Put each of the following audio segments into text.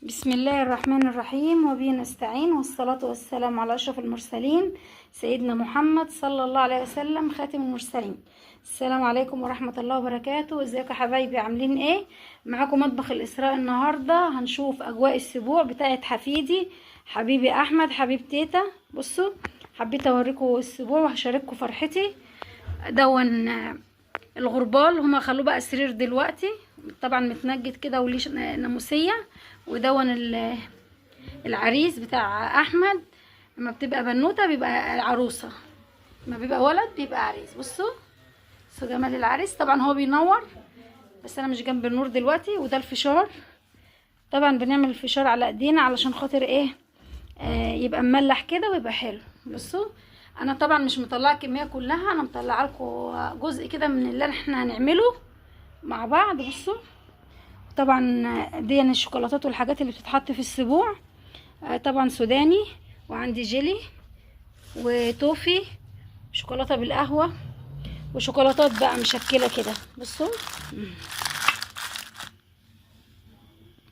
بسم الله الرحمن الرحيم، وبه نستعين، والصلاة والسلام على أشرف المرسلين سيدنا محمد صلى الله عليه وسلم خاتم المرسلين. السلام عليكم ورحمة الله وبركاته. ازيكم يا حبايبي؟ عاملين ايه؟ معاكم مطبخ الإسراء. النهاردة هنشوف أجواء السبوع بتاعت حفيدي حبيبي أحمد حبيب تيتا. بصوا، حبيت أوريكم السبوع وهشارككم فرحتي. دون الغربال هما خلوه بقى سرير دلوقتي، طبعا متنجد كده وليه ناموسيه. ودون العريس بتاع احمد، لما بتبقى بنوته بيبقى عروسه، لما بيبقى ولد بيبقى عريس. بصوا جمال العريس. طبعا هو بينور بس انا مش جنب النور دلوقتي. وده الفشار، طبعا بنعمل الفشار على ايدينا علشان خاطر ايه؟ يبقى مملح كده ويبقى حلو. بصوا انا طبعا مش مطلعه الكميه كلها، انا مطلعه لكم جزء كده من اللي احنا هنعمله مع بعض. بصوا طبعا دي الشوكولاتات والحاجات اللي بتتحط في السبوع. طبعا سوداني، وعندي جيلي وتوفي، شوكولاته بالقهوه، وشوكولاتات بقى مشكله كده.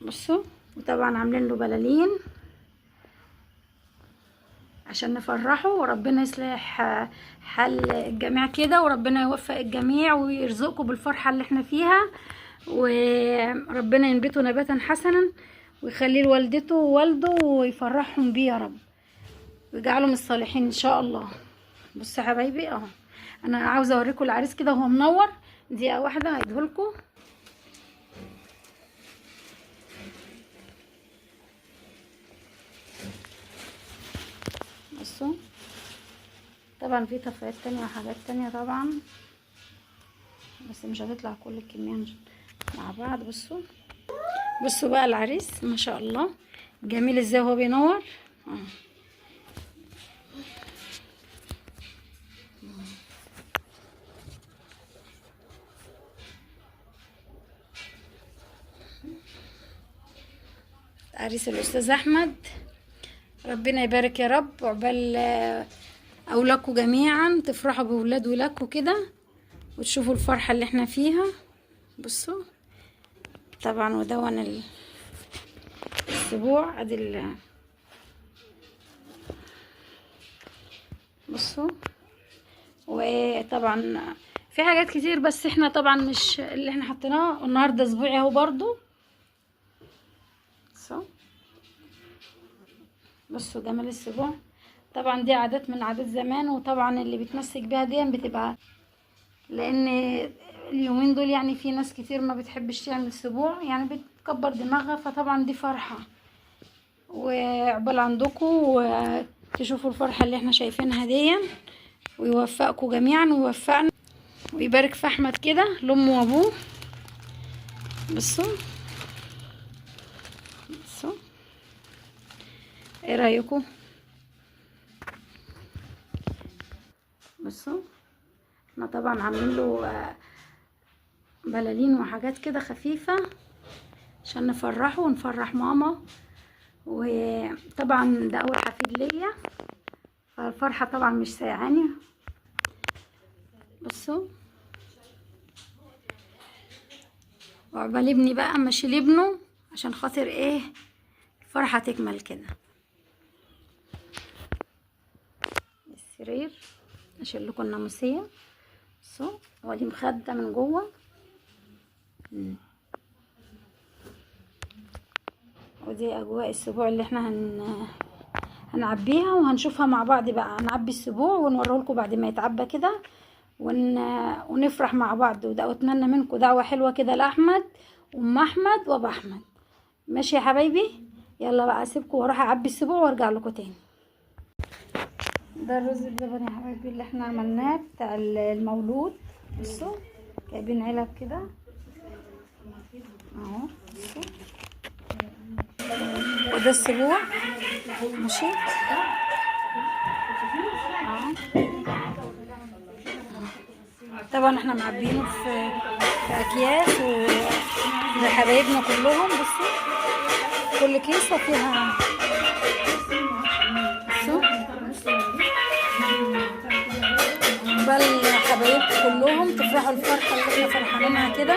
بصوا وطبعا عاملين له بلالين عشان نفرحه، وربنا يصلح حال الجميع كده، وربنا يوفق الجميع ويرزقكم بالفرحة اللي احنا فيها، وربنا ينبته نباتا حسنا ويخليه لوالدته ووالده ويفرحهم بيه يا رب، ويجعلهم الصالحين ان شاء الله. بصوا يا حبايبي اهو، انا عاوزه اوريكم العريس كده وهو منور. دقيقه واحده هديهولكم. بصوا طبعا في طفايات تانية وحاجات تانية طبعا، بس مش هتطلع كل الكمية مع بعض. بصوا بقى العريس ما شاء الله جميل ازاي وهو بينور. عريس الاستاذ احمد، ربنا يبارك يا رب، وعقبال اولادكم جميعا تفرحوا بولاد ولادكم كده وتشوفوا الفرحه اللي احنا فيها. بصوا طبعا ودون السبوع ادي بصوا. وطبعا في حاجات كتير، بس احنا طبعا مش اللي احنا حطيناه النهارده اسبوعي اهو برضو. بصوا جمال السبوع. طبعا دي عادات من عادات زمان، وطبعا اللي بيتمسك بيها دي بتبقى، لان اليومين دول يعني في ناس كتير ما بتحبش تعمل سبوع، يعني بتكبر دماغها، فطبعا دي فرحة وعقبال عندكم وتشوفوا الفرحة اللي احنا شايفينها دي، ويوفقكم جميعا ويوفقنا ويبارك في احمد كده لامه وابوه. بصوا ايه رايكم؟ بصوا احنا طبعا عاملين له بلالين وحاجات كده خفيفه عشان نفرحه ونفرح ماما، وطبعا ده اول حفيد ليا فالفرحه طبعا مش سايعاني. بصوا وعقبال ابني بقى ماشي لابنه عشان خاطر ايه الفرحه تكمل كده. السرير اشيل لكم الناموسيه. بصوا هو دي مخده من جوه، ودي اجواء السبوع اللي احنا هنعبيها وهنشوفها مع بعض بقى. هنعبي السبوع ونوريه لكم بعد ما يتعبى كده ونفرح مع بعض. واتمنى منكم دعوه حلوه كده لاحمد وام احمد وابو احمد. ماشي يا حبايبي؟ يلا بقى اسيبكم واروح اعبي السبوع وارجع لكم تاني. ده الرز بلبن يا حبايبي اللي احنا عملناه بتاع المولود. بصوا جايبين علب كده اهو. بصوا وده السبوع ماشي طبعا احنا معبينه في اكياس ولحبايبنا كلهم. بصوا كل كيسه فيها. بصوا بل حبايبكم كلهم تفرحوا الفرحه اللي احنا فرحانينها كده.